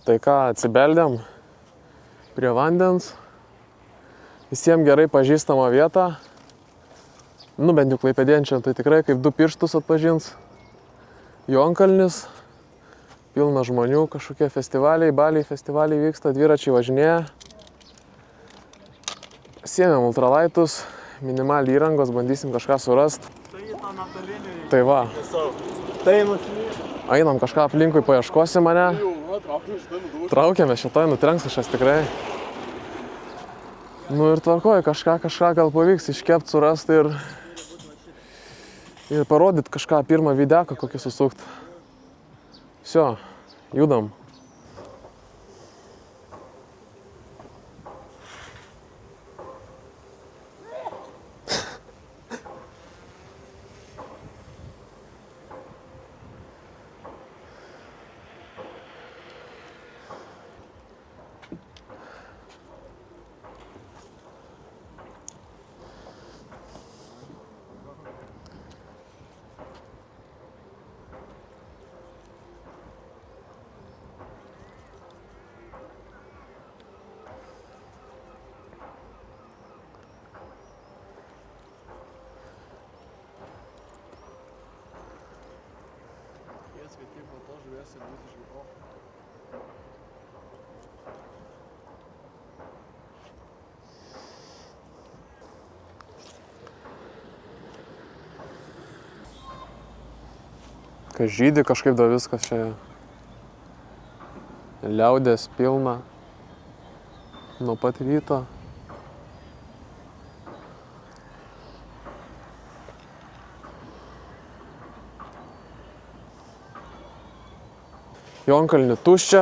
Tai ką, atsibeldėm prie vandens. Visiems gerai pažįstama vieta. Nu, bent jau klaipėdienčiam, tai tikrai kaip du pirštus atpažins. Jonkalnis. Pilna žmonių, kažkokie festivaliai, baliai festivaliai vyksta, dviračiai važinėja. Siemėm ultralaitus, minimalį įrangos, bandysim kažką surast. Tai va. Einam kažką aplinkui, paieškosim mane. Traukiamės šitoj, nutrenks kažkas tikrai. Nu ir tvarkoju, kažką gal pavyks iškept, surast ir parodyt kažką, pirmą videką kokį susukt. Всё, judam. Kas žydi kažkaip da viskas čia. Liaudės pilna. Nuo pat ryto. Jonkalnį tuščia.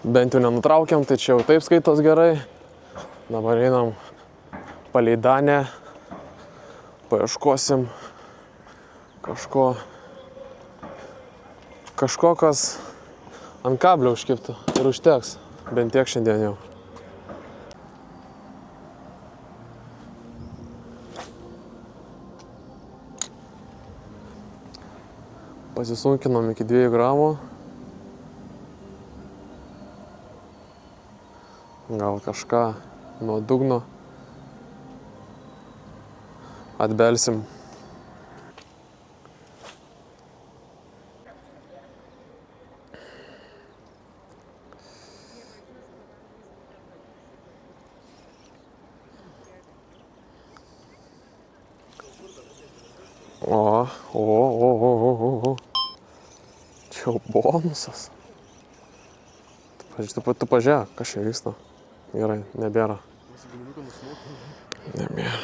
Bent jau nenutraukiam, tai čia jau taip skaitos gerai. Dabar einam palei Danę. Paieškosim kažko, kas ant kablio užkibtų ir užteks. Bent tiek šiandien jau. Pasisunkinom iki 2 gramų. Gal kažką nuo dugno atbelsim. O. Čia jau bonusas. Tu pažiūrėk, kas čia vyksta. Gerai, nebėra. Nebėra.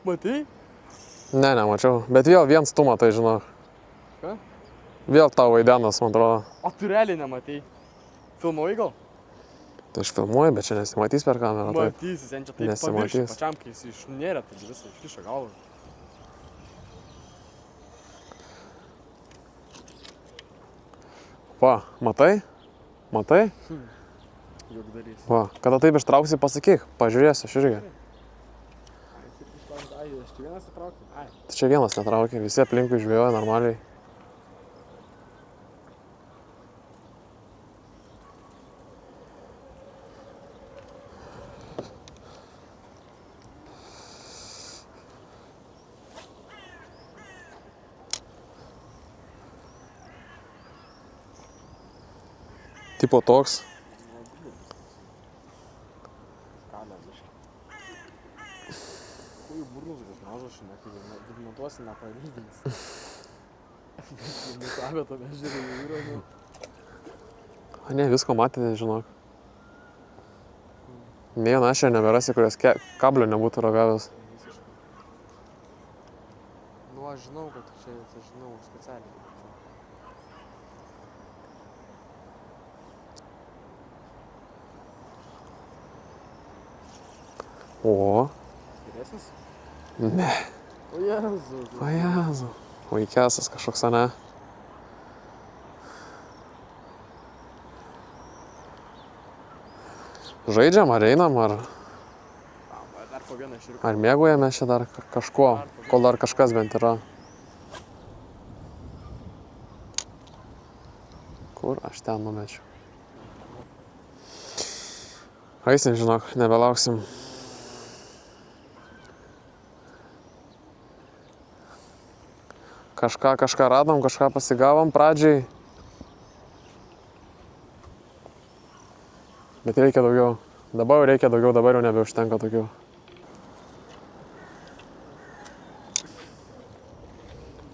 Matei? Ne, nemačiau. Bet vėl vien stumą, tai žinok. Ką? Vėl tavo vaidenas, man atrodo. O tu realiai nematei? Filmuoji gal? Tai aš filmuoju, bet čia nesimatys per kamerą. Matysis, ten čia taip paviršiai pačiam, kai jis išnėrė, tai visą iškiša galvą. Va, matai? Matai? Jogdarys. Va, kada taip ištrauksi, pasakyk, pažiūrėsiu, aš irgi. Aš čia vienas įtraukiu? Tai čia vienas netraukia, visi aplinkui žvėjoja normaliai. Tipo toks. Kalė, biškai. Kųjų burnus vis mažas šiandien, kai digmentuosi nepavydins. Nusavė tame žiūrė į jūrą. Ne, visko matėte, žinok. Nė viena aš čia neberasi, kurios kablio nebūtų ragavęs. Nu, aš žinau, kad čia, žinau, specialiai. O. Geresnis? Ne. O Jėzu. O Jėzu. Vaikesas kažkoks, ane? Žaidžiam, ar einam, ar... Dar po vieną širiuką. Ar mėgaujamės čia dar kažkuo, kol dar kažkas bent yra? Kur aš ten numečiu? Eisim, žinok, nebelauksim. Kažką radom, kažką pasigavom pradžiai. Bet reikia daugiau. Dabar jau reikia daugiau, dabar jau nebeužtenka tokių.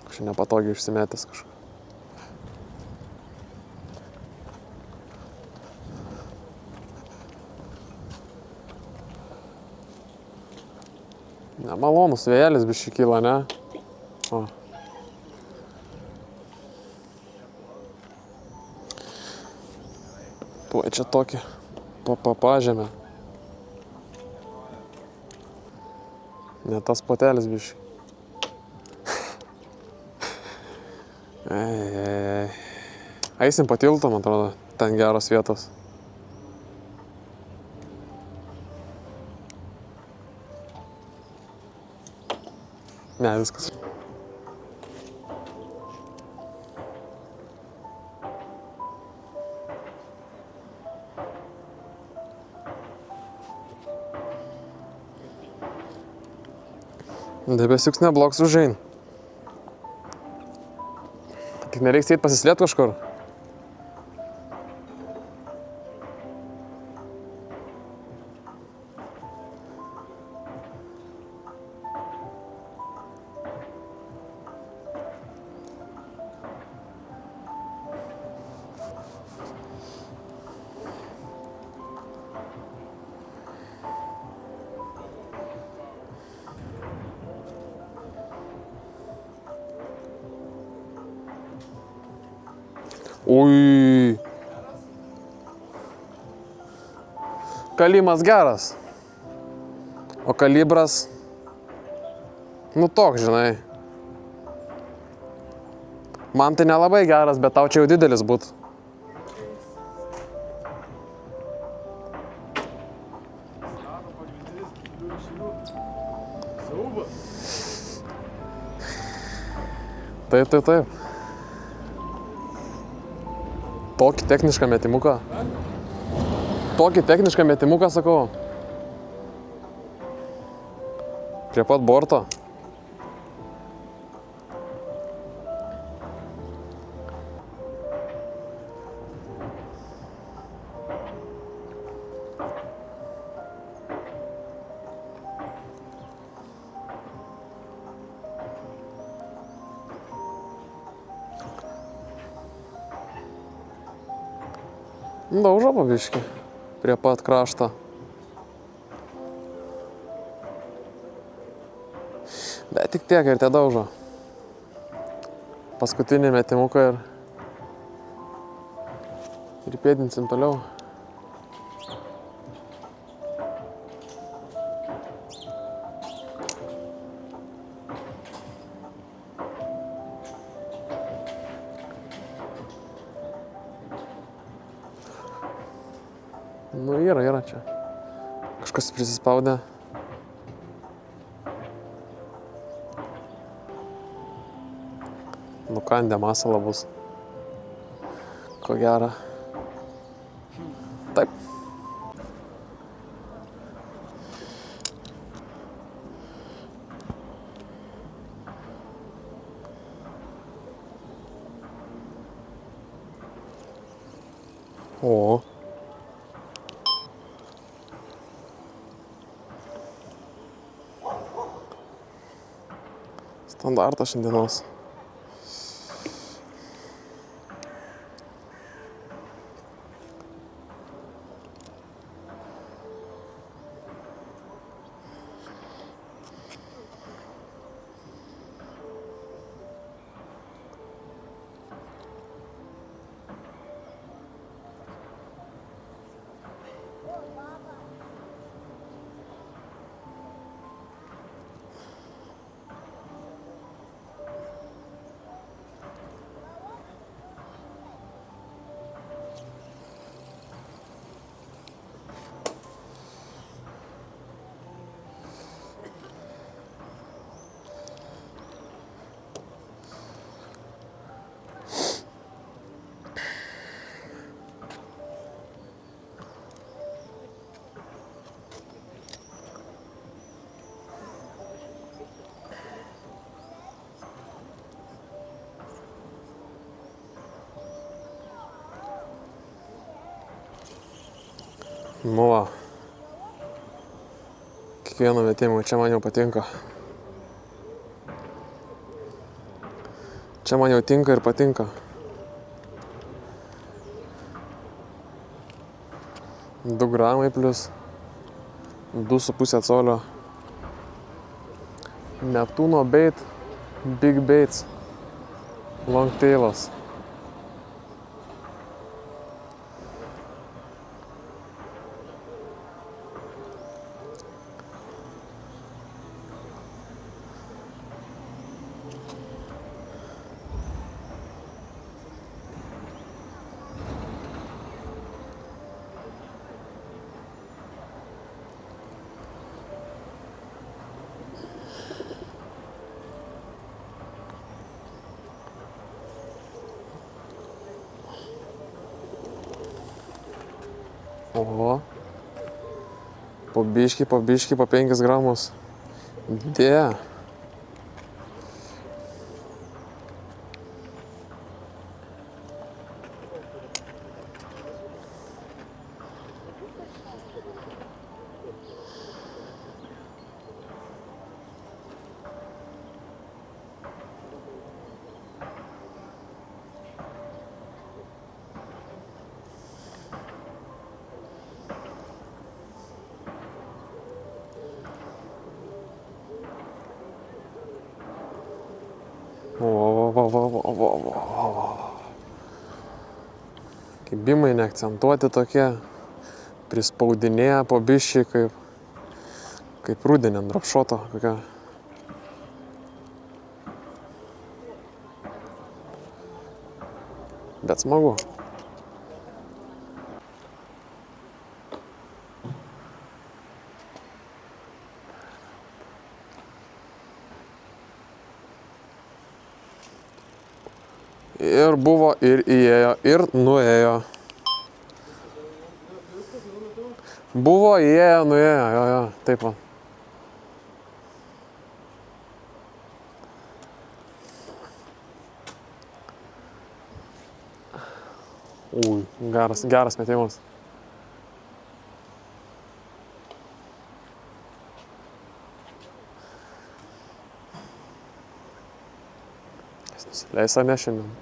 Kažkaip nepatogiai užsimetęs kažką. Nemalonus vėjelis biškį kyla, ne? O. Tuoj čia tokį pažemę. Ne tas potelis biškį. Eisim po tilto, man atrodo, ten geros vietos. Ne, viskas. Debesiuks nebloks užein. Tik nereiks eit pasislėpt kažkur. Ui. Kalimas geras. O kalibras, nu toks, žinai. Man tai nelabai geras, bet tau čia jau didelis būtų. Taip. Tokį technišką metimuką. Tokį technišką metimuką, sakau. Prie pat borto. Daužo po biškį prie pat krašto. Bet tik tiek ir te daužo. Paskutinį metimuką ir pėdinsim toliau. Nu, yra čia. Kažkas prisispaudė. Nukandė masalą bus. Ko gera. Taip. O. Standartas šiandienos. Nu va. Kiekvieno metimo, čia man jau patinka. Čia man jau tinka ir patinka. 2 gramai plus 2,5 colio. Neptūno bait, big baits, long tailas. Oho. Po biškį, po 5 gramus. Dė. Kibimai neakcentuoti tokie, prispaudinėja po biškį kaip rudenį ant dropšoto kokia. Bet smagu. Ir buvo, ir įėjo, ir nuėjo. Buvo, įėjo, nuėjo, jo, taip va. Ui, geras metimas. Jis nusileis ar ne šiandien?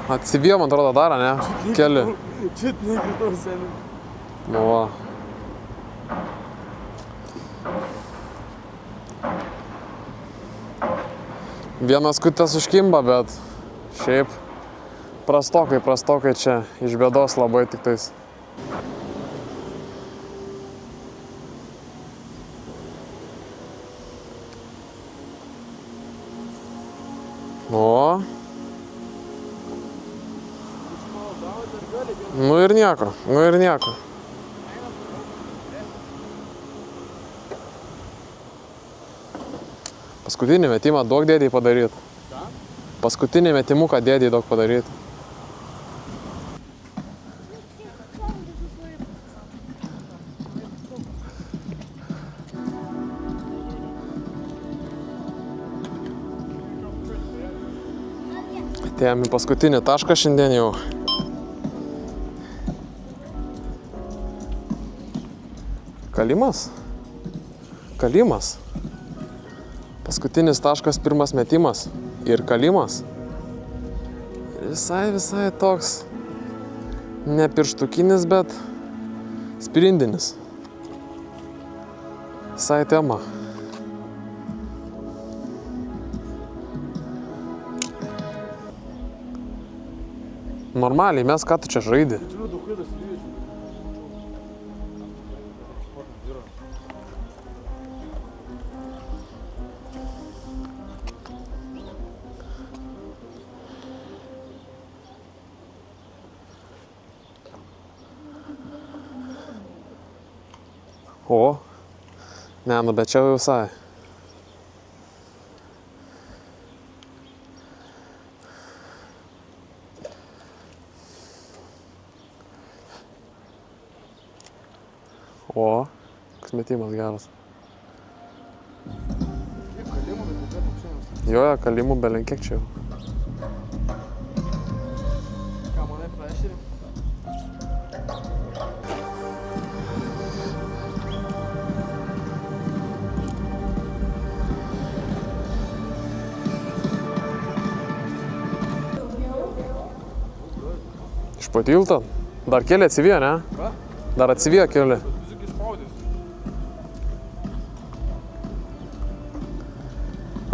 Atsivijo, man atrodo, darą, ne? Keli. Čit nekritau seniai. Nu va. Vienas kutas užkimba, bet šiaip prastokai čia iš bėdos labai tiktais. O. Nu ir nieko. Paskutinį metimą duok dėdėjai padaryt. Paskutinį metimuką dėdėjai duok padaryt. Atėjom į paskutinį tašką šiandien jau. Kalimas. Paskutinis taškas, pirmas metimas ir kalimas. Visai toks ne pirštukinis, bet sprindinis. Visai tema. Normaliai, mes ką tu čia žaidi? O, ne, nu bet čia jau visai. O, koks metimas geras. Jo, kalimų belenkiek čia jau. Ką manai prašyti? Iš po tilto? Dar keli atsivijo, ne? Ką? Dar atsivijo keli. Vizuk išspaudės.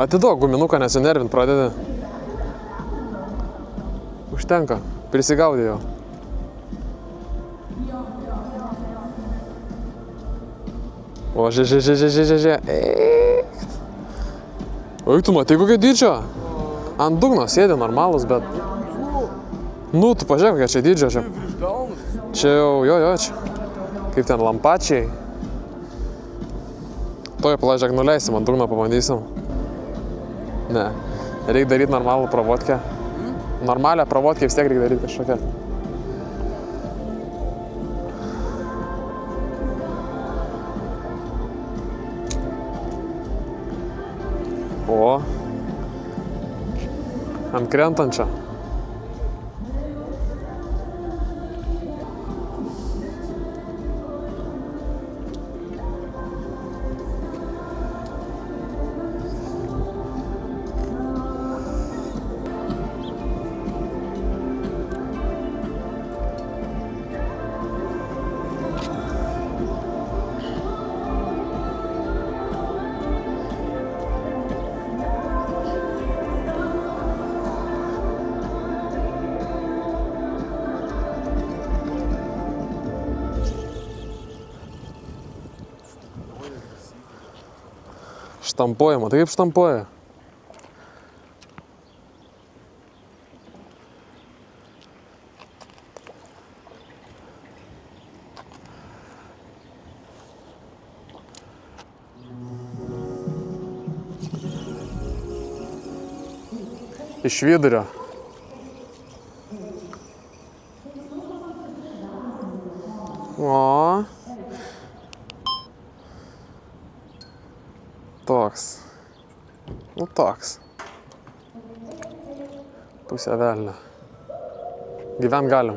Atiduok guminuką, nesinervint pradedi. Užtenka, prisigaudė jo. O, žiūrė. Oi, tu matai kokia dydžio? Ant dugno sėdi normalus, bet... Nu, tu pažiūrėk, kokia čia dydžio. Čia, Virš delnus. čia jau, čia. Kaip ten lampačiai. Toj plažiak nuleisim, ant dugno pabandysim. Ne, reikia daryti normalų pravodkę. Normalią pravodkę vis tiek reikia daryti kažkokią. O, ant krentančio. Štampuoja, matai kaip štampuoja? Iš vidurio. O. Toks. Nu toks. Pusę velnio. Gyvent galim.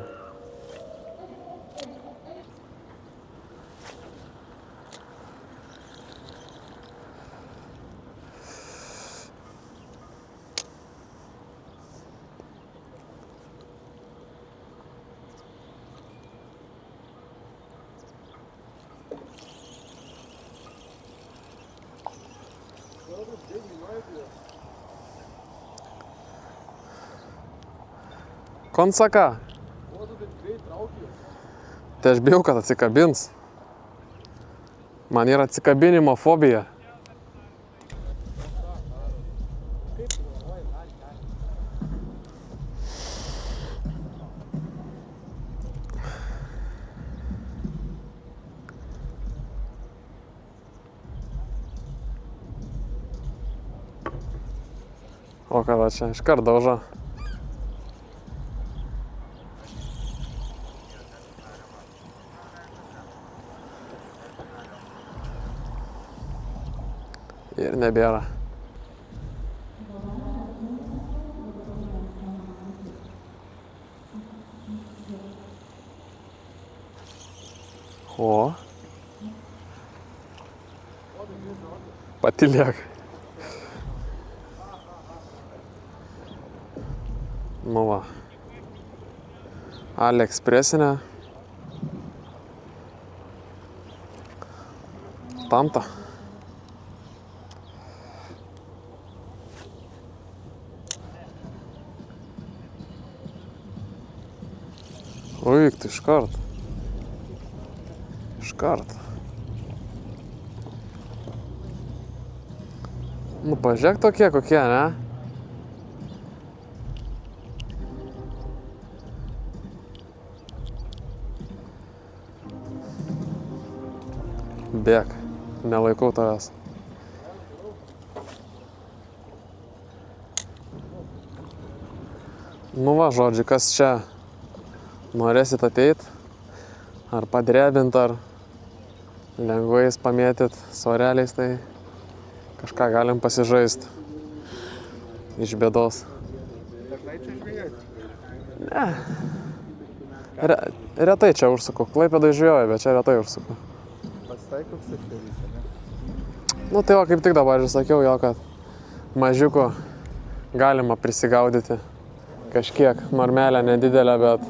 Konsaka. Tai aš bijau, kad atsikabins. Man yra atsikabinimo fobija. O kada čia, iškart daužo. Ir nebėra. O. Patylėk. Nu va. AliExpressinė. Tamta. Oi, tai iškart. Iškart. Nu, pažiūrėk tokie kokie, ne? Bėk, nelaikau tavęs. Nu va, žodžiu, kas čia norėsit ateit, ar padrebint, ar lengvais pamėtyt svareliais, tai kažką galim pasižaisti iš bėdos. Dažnai čia žvejoti? Ne. Retai čia užsuku. Klaipėdoj žvejoju, bet čia retai užsuku. Pasitaiko visą čia visą, ne? Nu tai va, kaip tik dabar ir sakiau jo, kad mažiuko galima prisigaudyti kažkiek. Marmelę nedidelę, bet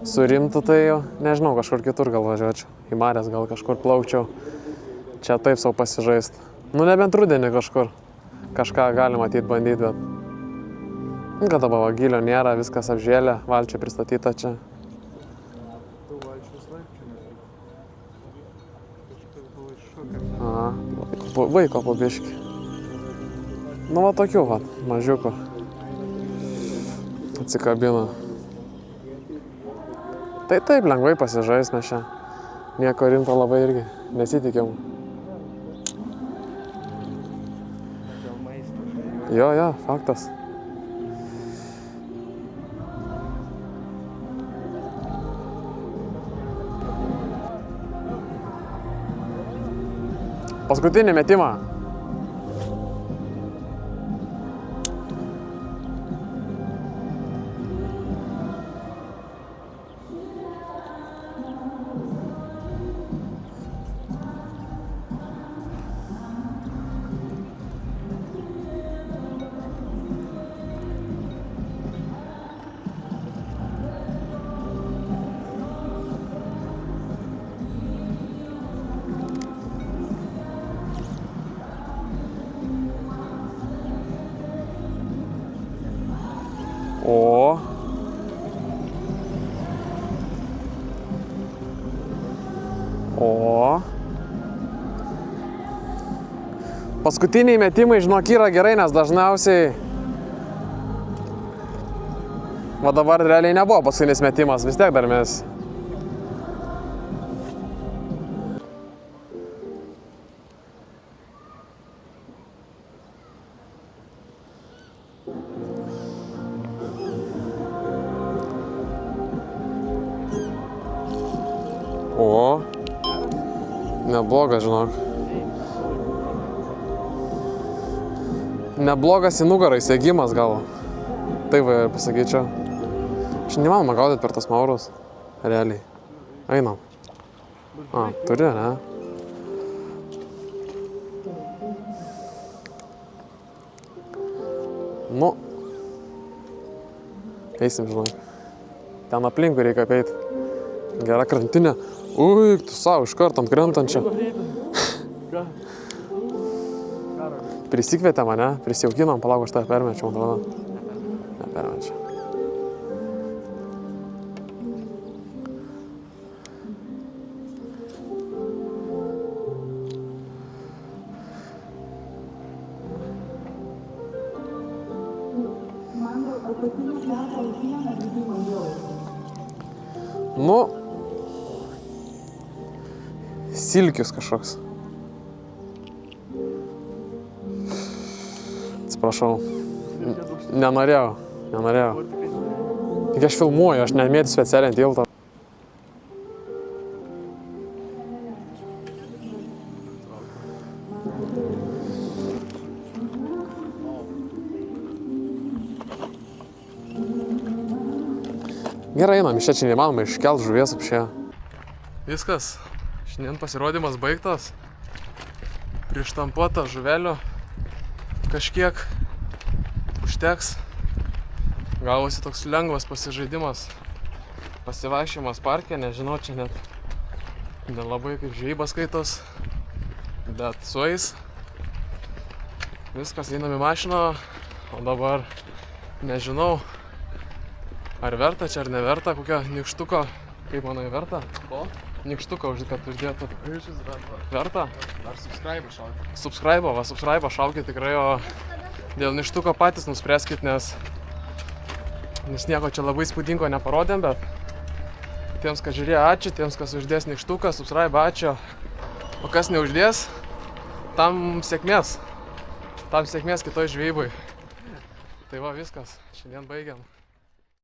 su rimtu tai jau, nežinau, kažkur kitur gal važiuočiau. Į marės gal kažkur plaukčiau. Čia taip savo pasižaist. Nu nebent rudenį kažkur. Kažką galima ateit bandyti, bet... Kad dabar gilio nėra, viskas apžėlė, valčia pristatyta čia. Tu valčius laipčių nežinau. Kažkas buvo iššūkęs. Aha, vaiko po biškį. Nu va tokių va, mažiukų. Atsikabina. Tai taip, lengvai pasižais mes čia. Nieko rimto labai irgi nesitikėm. Dėl maisto žvejoti. Jo, faktas. Paskutinį metimą. O. Paskutiniai metimai, žinok, yra gerai, nes dažniausiai... Va dabar realiai nebuvo paskutinis metimas, vis tiek dar mes... O, neblogas, žinok. Neblogas į nugarą įsėgimas gal. Taip pasakyčiau. Čia nemanoma gaudyti per tas maurus. Realiai. Einam. Turi, ne? Nu. Eisim, žinok. Ten aplinkui reikia apeiti. Gera krantinė. Ui, tu savo, iš karto ant krentančio. Prisikvietė mane, prisijaukinom, palauk, aš tave permečiau, atrodo. Nepermečiau. Nu, silkius kažkoks. Atsiprašau. Nenorėjau. Tik aš filmuoju, aš nemėtų specialiai ant tilto. Gerai, einam, iš čia neįmanoma iškelt žuvies apšė. Viskas, šiandien pasirodymas baigtas. Prištampuota žuvelio. Kažkiek užteks. Gavosi toks lengvas pasižaidimas. Pasivaikščiojimas parke, nežinau, čia net nelabai kaip žvejyba skaitos. Bet sueis. Viskas, einam į mašiną. O dabar nežinau. Ar verta čia, ar neverta, kokia nykštuko, kaip manai, verta? Ko? Nykštuko, kad uždėtų. Šis verta. Verta? Dar subscribe šaukit. Subscribe šaukit tikrai, o dėl nykštuko patys nuspręskit, nes nieko čia labai spūdingo neparodėm, bet tiems, kas žiūrėjo, ačiū, tiems, kas uždės nykštuką, subscribe, ačiū. O kas neuždės, tam sėkmės kitoj žvejybai. Tai va, viskas, šiandien baigiam.